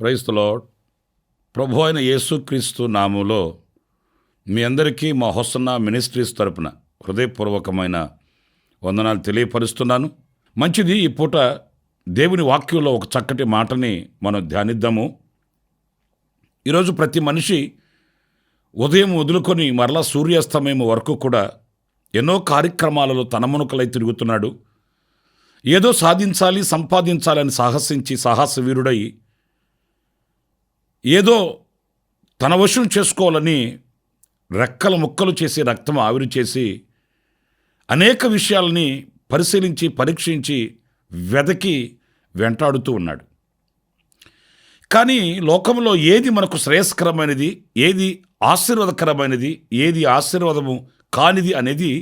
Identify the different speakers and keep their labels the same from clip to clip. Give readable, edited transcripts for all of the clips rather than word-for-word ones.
Speaker 1: Praise the lord. ప్రభు అయిన యేసుక్రీస్తు నామములో మీ అందరికీ మా హోసన్నా మినిస్ట్రీస్ తరపున హృదయపూర్వకమైన వందనాలు తెలియపరుస్తున్నాను. మంచిది, ఈ పూట దేవుని వాక్యంలో ఒక చక్కటి మాటని మనం ధ్యానిద్దాము. ఈరోజు ప్రతి మనిషి ఉదయం వదులుకొని మరలా సూర్యాస్తమయం వరకు కూడా ఎన్నో కార్యక్రమాలలో తనమునుకలై తిరుగుతున్నాడు. ఏదో సాధించాలి, సంపాదించాలని సాహస వీరుడై ఏదో తన వశం చేసుకోవాలని రెక్కల ముక్కలు చేసి రక్తం ఆవిరి చేసి అనేక విషయాలని పరిశీలించి పరీక్షించి వెదకి వెంటాడుతూ ఉన్నాడు. కానీ లోకంలో ఏది మనకు శ్రేయస్కరమైనది, ఏది ఆశీర్వాదకరమైనది, ఏది ఆశీర్వాదము కానిది అనేది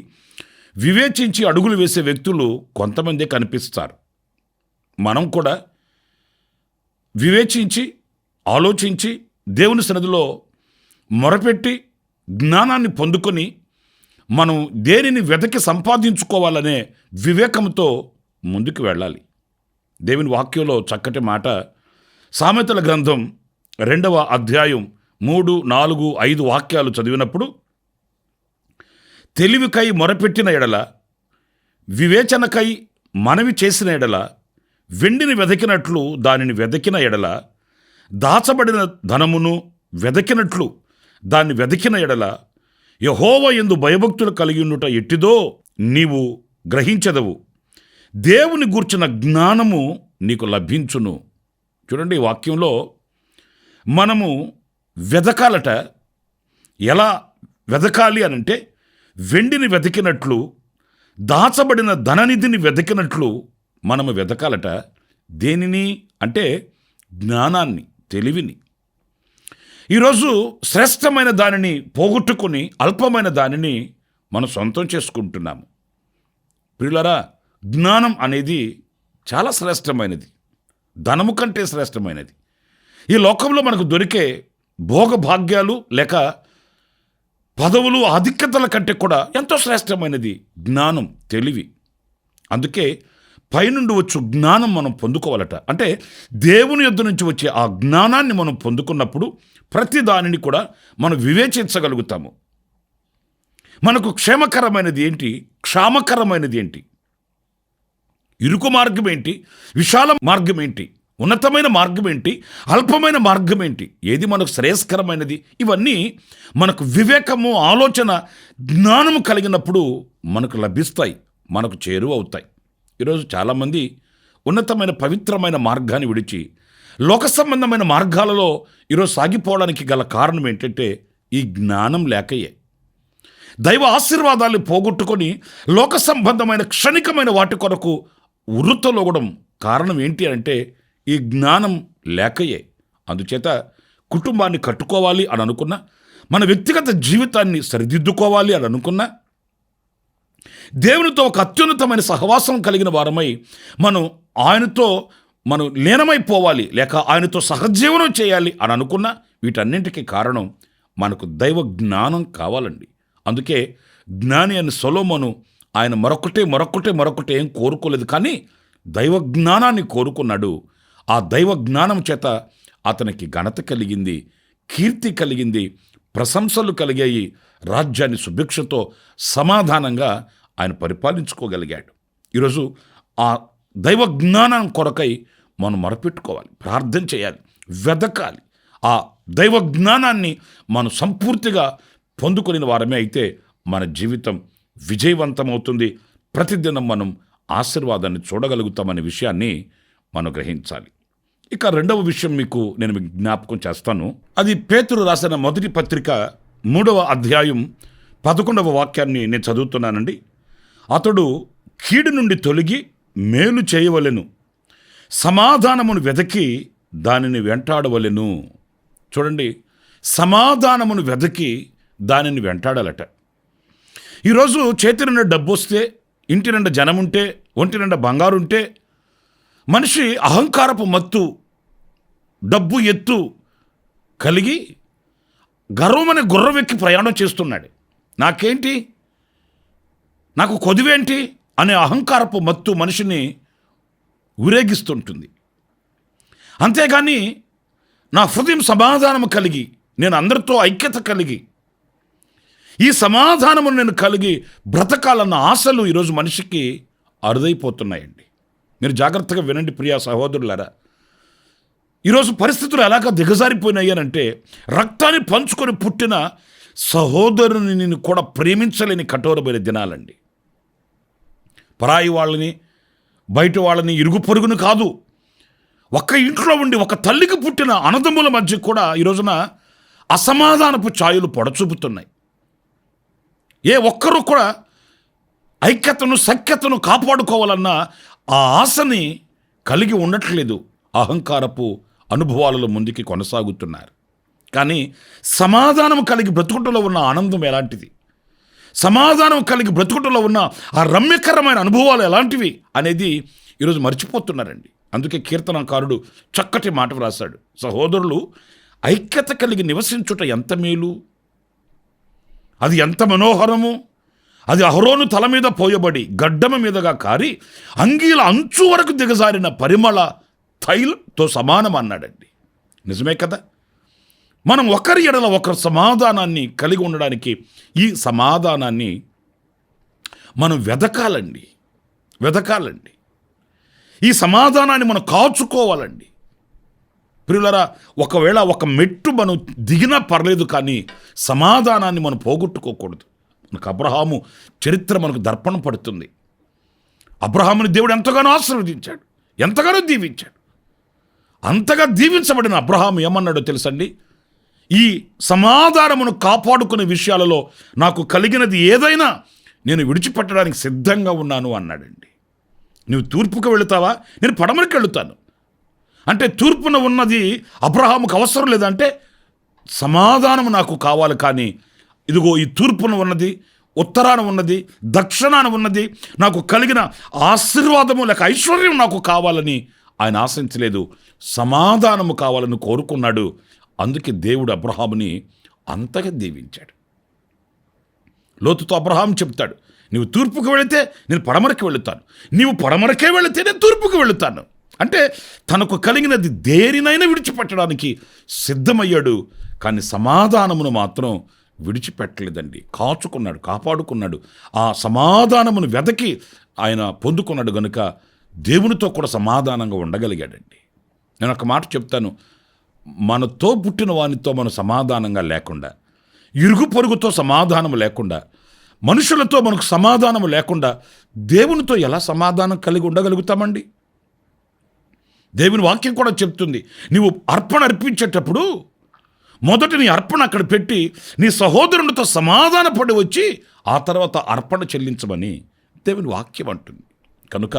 Speaker 1: వివేచించి అడుగులు వేసే వ్యక్తులు కొంతమందే కనిపిస్తారు. మనం కూడా వివేచించి ఆలోచించి దేవుని సన్నిధిలో మొరపెట్టి జ్ఞానాన్ని పొందుకొని మనం దేనిని వెతకి సంపాదించుకోవాలనే వివేకంతో ముందుకు వెళ్ళాలి. దేవుని వాక్యంలో చక్కటి మాట సామెతల గ్రంథం 2వ అధ్యాయం 3, 4, 5 వాక్యాలు చదివినప్పుడు, తెలివికై మొరపెట్టిన ఎడల, వివేచనకై మనవి చేసిన ఎడల, వెండిని వెదకినట్లు దానిని వెదకిన ఎడల, దాచబడిన ధనమును వెదకినట్లు దాన్ని వెదకిన ఎడల, యెహోవా యందు భయభక్తులు కలిగి ఉండుట ఎట్టిదో నీవు గ్రహించెదవు. దేవుని గూర్చిన జ్ఞానము నీకు లభించును. చూడండి, ఈ వాక్యంలో మనము వెదకాలట. ఎలా వెదకాలి అనంటే, వెండిని వెతికినట్లు, దాచబడిన ధననిధిని వెతికినట్లు మనము వెదకాలట. దేనిని అంటే జ్ఞానాన్ని, తెలివిని. ఈరోజు శ్రేష్టమైన దానిని పోగొట్టుకుని అల్పమైన దానిని మనం సొంతం చేసుకుంటున్నాము. ప్రియులారా, జ్ఞానం అనేది చాలా శ్రేష్టమైనది, ధనము కంటే శ్రేష్టమైనది. ఈ లోకంలో మనకు దొరికే భోగభాగ్యాలు లేక పదవులు, ఆధిక్యతల కంటే కూడా ఎంతో శ్రేష్టమైనది జ్ఞానం, తెలివి. అందుకే పైనుండి వచ్చు జ్ఞానం మనం పొందుకోవాలట. అంటే దేవుని యొద్ద నుంచి వచ్చే ఆ జ్ఞానాన్ని మనం పొందుకున్నప్పుడు ప్రతి దానిని కూడా మనం వివేచించగలుగుతాము. మనకు క్షేమకరమైనది ఏంటి, క్షామకరమైనది ఏంటి, ఇరుకు మార్గం ఏంటి, విశాల మార్గం ఏంటి, ఉన్నతమైన మార్గం ఏంటి, అల్పమైన మార్గం ఏంటి, ఏది మనకు శ్రేయస్కరమైనది, ఇవన్నీ మనకు వివేకము, ఆలోచన, జ్ఞానము కలిగినప్పుడు మనకు లభిస్తాయి, మనకు చేరువ అవుతాయి. ఈరోజు చాలామంది ఉన్నతమైన పవిత్రమైన మార్గాన్ని విడిచి లోక సంబంధమైన మార్గాలలో ఈరోజు సాగిపోవడానికి గల కారణం ఏంటంటే ఈ జ్ఞానం లేకయే. దైవ ఆశీర్వాదాలు పోగొట్టుకొని లోక సంబంధమైన క్షణికమైన వాటి కొరకు ఉర్రుతలోగడం కారణం ఏంటి అంటే ఈ జ్ఞానం లేకయే. అందుచేత కుటుంబాన్ని కట్టుకోవాలి అని అనుకున్నా, మన వ్యక్తిగత జీవితాన్ని సరిదిద్దుకోవాలి అని అనుకున్నా, దేవునితో ఒక అత్యున్నతమైన సహవాసం కలిగిన వారమై ఆయనతో మనం లీనమైపోవాలి లేక ఆయనతో సహజీవనం చేయాలి అని అనుకున్నా, వీటన్నింటికీ కారణం మనకు దైవ జ్ఞానం కావాలండి. అందుకే జ్ఞాని అని సొలొమోను ఆయన మరొకటే ఏం కోరుకోలేదు, కానీ దైవ జ్ఞానాన్ని కోరుకున్నాడు. ఆ దైవ జ్ఞానం చేత అతనికి ఘనత కలిగింది, కీర్తి కలిగింది, ప్రశంసలు కలిగాయి. రాజ్యాన్ని సుభిక్షతో సమాధానంగా ఆయన పరిపాలించుకోగలిగాడు. ఈరోజు ఆ దైవ జ్ఞానం కొరకై మనం మొరపెట్టుకోవాలి, ప్రార్థన చేయాలి, వెదకాలి. ఆ దైవ జ్ఞానాన్ని మనం సంపూర్తిగా పొందుకుని వారమే అయితే మన జీవితం విజయవంతమవుతుంది. ప్రతిదినం మనం ఆశీర్వాదాన్ని చూడగలుగుతామనే విషయాన్ని మనం గ్రహించాలి. ఇక రెండవ విషయం నేను మీకు జ్ఞాపకం చేస్తాను. అది పేతురు రాసిన మొదటి పత్రిక 3వ అధ్యాయం 11వ వాక్యాన్ని నేను చదువుతున్నానండి. అతడు కీడు నుండి తొలగి మేలు చేయవలెను, సమాధానమును వెదకి దానిని వెంటాడవలెను. చూడండి, సమాధానమును వెదకి దానిని వెంటాడాలట. ఈరోజు చేతి నిండా డబ్బు వస్తే, ఇంటి నిండా జనం ఉంటే, ఒంటి నిండా బంగారు ఉంటే, మనిషి అహంకారపు మత్తు, డబ్బు ఎత్తు కలిగి గర్వమనే గుర్రవెక్కి ప్రయాణం చేస్తున్నాడు. నాకేంటి, నాకు కొదువేంటి అనే అహంకారపు మత్తు మనిషిని ఊరేగిస్తుంటుంది. అంతేగాని నా హృదయం సమాధానం కలిగి, నేను అందరితో ఐక్యత కలిగి, ఈ సమాధానము నేను కలిగి బ్రతకాలన్న ఆశలు ఈరోజు మనిషికి అరుదైపోతున్నాయండి. మీరు జాగ్రత్తగా వినండి ప్రియా సహోదరులారా. ఈరోజు పరిస్థితులు ఎలాగ దిగజారిపోయినాయనంటే, రక్తాన్ని పంచుకొని పుట్టిన సహోదరుని నేను కూడా ప్రేమించలేని కఠోరమైన దినాలండి. పరాయి వాళ్ళని, బయట వాళ్ళని, ఇరుగు పొరుగును కాదు, ఒక్క ఇంట్లో ఉండి ఒక తల్లికి పుట్టిన అన్నదమ్ముల మధ్య కూడా ఈ రోజున అసమాధానపు ఛాయలు పొడచూపుతున్నాయి. ఏ ఒక్కరూ కూడా ఐక్యతను, సఖ్యతను కాపాడుకోవాలన్న ఆ ఆశని కలిగి ఉండట్లేదు. అహంకారపు అనుభవాలలో ముందుకి కొనసాగుతున్నారు. కానీ సమాధానం కలిగి బ్రతుకుటలో ఉన్న ఆనందం ఎలాంటిది, సమాధానం కలిగి బ్రతుకుటలో ఉన్న ఆ రమ్యకరమైన అనుభవాలు ఎలాంటివి అనేది ఈరోజు మర్చిపోతున్నారండి. అందుకే కీర్తనకారుడు చక్కటి మాట వ్రాశాడు. సహోదరులు ఐక్యత కలిగి నివసించుట ఎంత మేలు, అది ఎంత మనోహరము, అది అహరోను తల మీద పోయబడి గడ్డమ మీదగా కారి అంగీల అంచు వరకు దిగజారిన పరిమళ తైలంతో సమానం అన్నాడండి. నిజమే కదా. మనం ఒకరి ఎడల ఒకరు సమాధానాన్ని కలిగి ఉండడానికి ఈ సమాధానాన్ని మనం వెదకాలండి. ఈ సమాధానాన్ని మనం కాచుకోవాలండి. ప్రియులరా, ఒకవేళ ఒక మెట్టు మనం దిగినా పర్లేదు, కానీ సమాధానాన్ని మనం పోగొట్టుకోకూడదు. మనకు అబ్రహాము చరిత్ర మనకు దర్పణం పడుతుంది. అబ్రహాముని దేవుడు ఎంతగానో ఆశీర్వదించాడు, ఎంతగానో దీవించాడు. అంతగా దీవించబడిన అబ్రహాము ఏమన్నాడో తెలుసండి? ఈ సమాధానమును కాపాడుకునే విషయాలలో నాకు కలిగినది ఏదైనా నేను విడిచిపెట్టడానికి సిద్ధంగా ఉన్నాను అన్నాడండి. నువ్వు తూర్పుకు వెళుతావా, నేను పడమరకు వెళుతాను అంటే తూర్పున ఉన్నది అబ్రహాముకు అవసరం లేదంటే సమాధానము నాకు కావాలి. కానీ ఇదిగో ఈ తూర్పున ఉన్నది, ఉత్తరాన ఉన్నది, దక్షిణాన ఉన్నది నాకు కలిగిన ఆశీర్వాదము లేక ఐశ్వర్యం నాకు కావాలని ఆయన ఆశించలేదు, సమాధానము కావాలని కోరుకున్నాడు. అందుకే దేవుడు అబ్రహాముని అంతగా దీవించాడు. లోతుతో అబ్రహాం చెప్తాడు, నీవు తూర్పుకు వెళితే నేను పడమరకి వెళుతాను, నీవు పడమరకే వెళితే నేను తూర్పుకు వెళుతాను. అంటే తనకు కలిగినది దేనినైనా విడిచిపెట్టడానికి సిద్ధమయ్యాడు. కానీ సమాధానమును మాత్రం విడిచిపెట్టలేదండి. కాచుకున్నాడు, కాపాడుకున్నాడు. ఆ సమాధానమును వెదకి ఆయన పొందుకున్నాడు గనుక దేవునితో కూడా సమాధానంగా ఉండగలిగాడండి. నేను ఒక మాట చెప్తాను, మనతో పుట్టిన వానితో మనం సమాధానంగా లేకుండా, ఇరుగు పొరుగుతో సమాధానం లేకుండా, మనుషులతో మనకు సమాధానం లేకుండా దేవునితో ఎలా సమాధానం కలిగి ఉండగలుగుతామండి? దేవుని వాక్యం కూడా చెప్తుంది, నీవు అర్పణ అర్పించేటప్పుడు మొదట నీ అర్పణ అక్కడ పెట్టి నీ సహోదరునితో సమాధాన పడి వచ్చి ఆ తర్వాత అర్పణ చెల్లించమని దేవుని వాక్యం అంటుంది. కనుక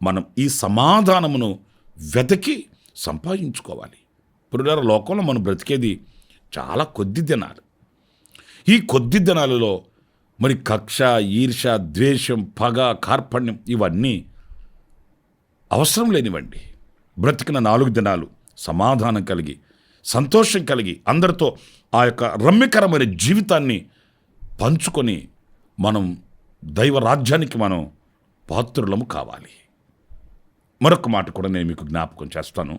Speaker 1: మనం ఈ సమాధానమును వెతకి సంపాదించుకోవాలి. ఇప్పుడు లోకంలో మనం బ్రతికేది చాలా కొద్ది దినాలు. ఈ కొద్ది దినాలలో మరి కక్ష, ఈర్ష, ద్వేషం, పగ, కార్పణ్యం ఇవన్నీ అవసరం లేనివ్వండి. బ్రతికిన 4 దినాలు సమాధానం కలిగి, సంతోషం కలిగి, అందరితో ఆ యొక్క రమ్యకరమైన జీవితాన్ని పంచుకొని మనం దైవ రాజ్యానికి మనం పాత్రులము కావాలి. మరొక మాట కూడా నేను మీకు జ్ఞాపకం చేస్తాను.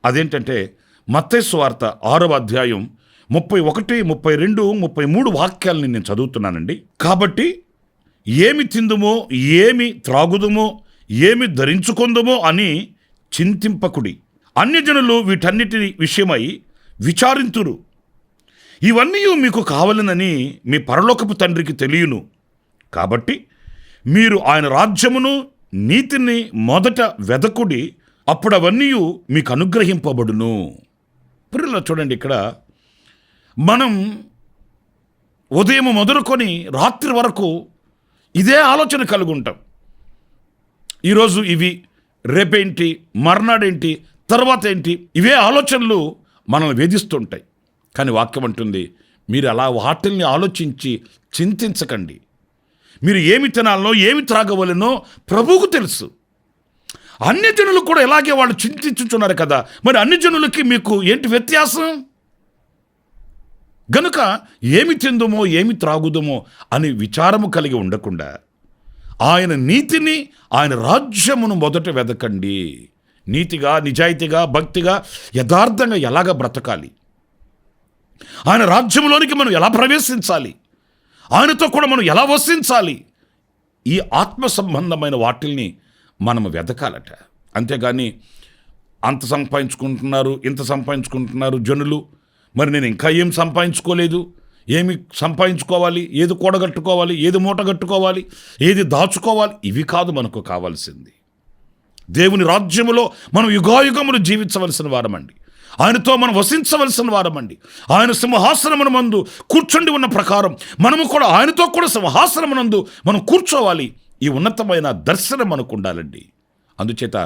Speaker 1: అదేంటంటే మత్తయి సువార్త 6వ అధ్యాయం 31, 32, 33 వాక్యాలని నేను చదువుతున్నానండి. కాబట్టి ఏమి తిందుమో, ఏమి త్రాగుదుమో, ఏమి ధరించుకుందుమో అని చింతింపకుడి. అన్యజనులు వీటన్నిటి విషయమై విచారింతురు. ఇవన్నీ మీకు కావాలనని మీ పరలోకపు తండ్రికి తెలియను. కాబట్టి మీరు ఆయన రాజ్యమును, నీతిని మొదట వెదకుడి, అప్పుడు అవన్నీ మీకు అనుగ్రహింపబడును. ప్రియుల చూడండి, ఇక్కడ మనం ఉదయం మొదలుకొని రాత్రి వరకు ఇదే ఆలోచన కలిగి ఉంటాం. ఈరోజు ఇవి, రేపేంటి, మర్నాడేంటి, తర్వాత ఏంటి, ఇవే ఆలోచనలు మనల్ని వేధిస్తుంటాయి. కానీ వాక్యం అంటుంది, మీరు అలా వాటిల్ని ఆలోచించి చింతించకండి. మీరు ఏమి తినాలనో, ఏమి త్రాగవలనో ప్రభువుకు తెలుసు. అన్యజనులు కూడా ఇలాగే వాళ్ళు చింతించుచున్నారు కదా, మరి అన్యజనులకి మీకు ఏంటి వ్యత్యాసం? గనుక ఏమి తిందుమో, ఏమి త్రాగుదమో అని విచారము కలిగి ఉండకుండా ఆయన నీతిని, ఆయన రాజ్యమును మొదట వెదకండి. నీతిగా, నిజాయితీగా, భక్తిగా, యథార్థంగా ఎలాగ బ్రతకాలి, ఆయన రాజ్యంలోనికి మనం ఎలా ప్రవేశించాలి, ఆయనతో కూడా మనం ఎలా వసించాలి, ఈ ఆత్మ సంబంధమైన వాటిల్ని మనం వెతకాలట. అంతేగాని అంత సంపాదించుకుంటున్నారు, ఇంత సంపాదించుకుంటున్నారు జనులు, మరి నేను ఇంకా ఏం సంపాదించుకోలేదు, ఏమి సంపాదించుకోవాలి, ఏది కూడగట్టుకోవాలి, ఏది మూట కట్టుకోవాలి, ఏది దాచుకోవాలి, ఇవి కాదు మనకు కావాల్సింది. దేవుని రాజ్యములో మనం యుగాయుగములు జీవించవలసిన వారమండి. ఆయనతో మనం వసించవలసిన వారమండి. ఆయన సింహాసనమున మందు కూర్చుండి ఉన్న ప్రకారం మనము కూడా ఆయనతో కూడా సింహాసనమునందు మనం కూర్చోవాలి. ఈ ఉన్నతమైన దర్శనం మనకు ఉండాలండి. అందుచేత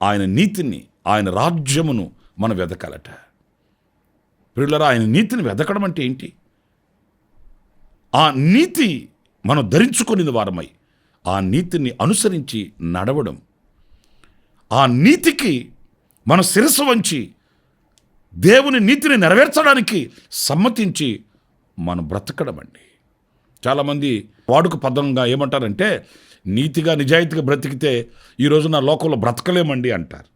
Speaker 1: ఆయన నీతిని, ఆయన రాజ్యమును మనం వెదకాలట. ప్రియులారా, ఆయన నీతిని వెదకడం అంటే ఏంటి? ఆ నీతి మనం ధరించుకునే వారమై ఆ నీతిని అనుసరించి నడవడం, ఆ నీతికి మన శిరస్సు వంచి దేవుని నీతిని నెరవేర్చడానికి సమ్మతించి మనం బ్రతకడం అండి. చాలామంది వాడుక పదంగా ఏమంటారంటే, నీతిగా నిజాయితీగా బ్రతికితే ఈరోజు నా లోకంలో బ్రతకలేమండి అంటారు.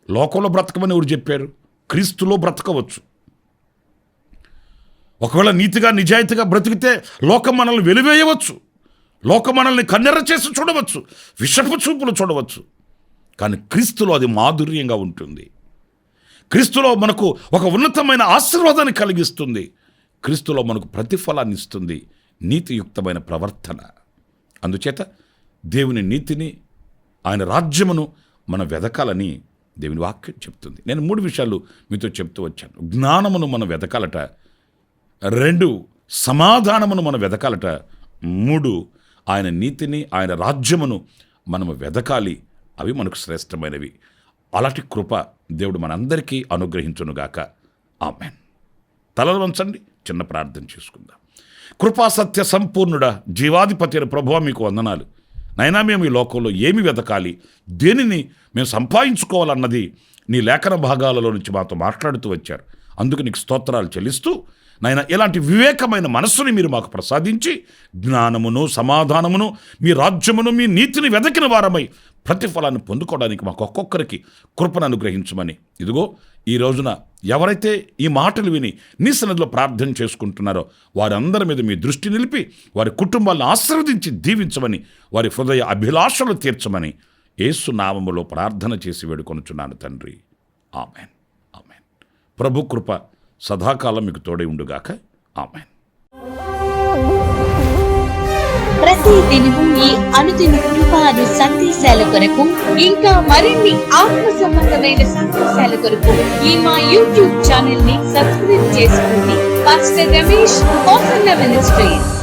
Speaker 1: లోకంలో బ్రతకమని ఎవరు చెప్పారు? క్రీస్తులో బ్రతకవచ్చు. ఒకవేళ నీతిగా నిజాయితీగా బ్రతికితే లోకం మనల్ని వెలివేయవచ్చు, లోకం మనల్ని కన్నెర్ర చేసి చూడవచ్చు, విషపు చూపులు చూడవచ్చు. కానీ క్రీస్తులో అది మాధుర్యంగా ఉంటుంది. క్రీస్తులో మనకు ఒక ఉన్నతమైన ఆశీర్వాదాన్ని కలిగిస్తుంది. క్రీస్తులో మనకు ప్రతిఫలాన్ని ఇస్తుంది, నీతియుక్తమైన ప్రవర్తన. అందుచేత దేవుని నీతిని, ఆయన రాజ్యమును మనం వెదకాలని దేవుని వాక్యం చెప్తుంది. నేను 3 విషయాలు మీతో చెప్తూ వచ్చాను. జ్ఞానమును మనం వెదకాలట, 2 సమాధానమును మనం వెదకాలట, 3 ఆయన నీతిని, ఆయన రాజ్యమును మనము వెదకాలి. అవి మనకు శ్రేష్టమైనవి. అలాంటి కృప దేవుడు మనందరికీ అనుగ్రహించునుగాక. ఆమేన్. తలలు వంచండి, చిన్న ప్రార్థన చేసుకుందాం. కృపా సత్య సంపూర్ణుడా, జీవాధిపతి అయిన ప్రభువా, మీకు వందనాలు. నైనా మేము ఈ లోకంలో ఏమి వెదకాలి, దేనిని మేము సంపాదించుకోవాలన్నది నీ లేఖన భాగాలలో నుంచి మాతో మాట్లాడుతూ వచ్చారు. అందుకు నీకు స్తోత్రాలు చెల్లిస్తూ, నాయన ఇలాంటి వివేకమైన మనస్సుని మీరు మాకు ప్రసాదించి, జ్ఞానమును, సమాధానమును, మీ రాజ్యమును, మీ నీతిని వెదకిన వారమై ప్రతిఫలాన్ని పొందుకోవడానికి మాకు ఒక్కొక్కరికి కృపను అనుగ్రహించమని, ఇదిగో ఈ రోజున ఎవరైతే ఈ మాటలు విని నీ సన్నిధిలో ప్రార్థన చేసుకుంటున్నారో వారందరి మీద మీ దృష్టి నిలిపి వారి కుటుంబాలను ఆశీర్వదించి దీవించమని, వారి హృదయ అభిలాషలు తీర్చమని యేసు నామములో ప్రార్థన చేసి వేడుకొనుచున్నాను తండ్రి. ఆమెన్. ఆమెన్. ప్రభు కృప సదాకాలం మీకు తోడై ఉండుగాక. ఆమెన్.
Speaker 2: ప్రతి దినము ఈ అనుదిన కృపాను సందేశాల కొరకు, ఇంకా మరిన్ని ఆత్మ సంబంధమైన సందేశాల కొరకు ఈ మా యూట్యూబ్ ఛానల్ ని సబ్స్క్రైబ్ చేసుకోండి. Pastor Ramesh, ministries.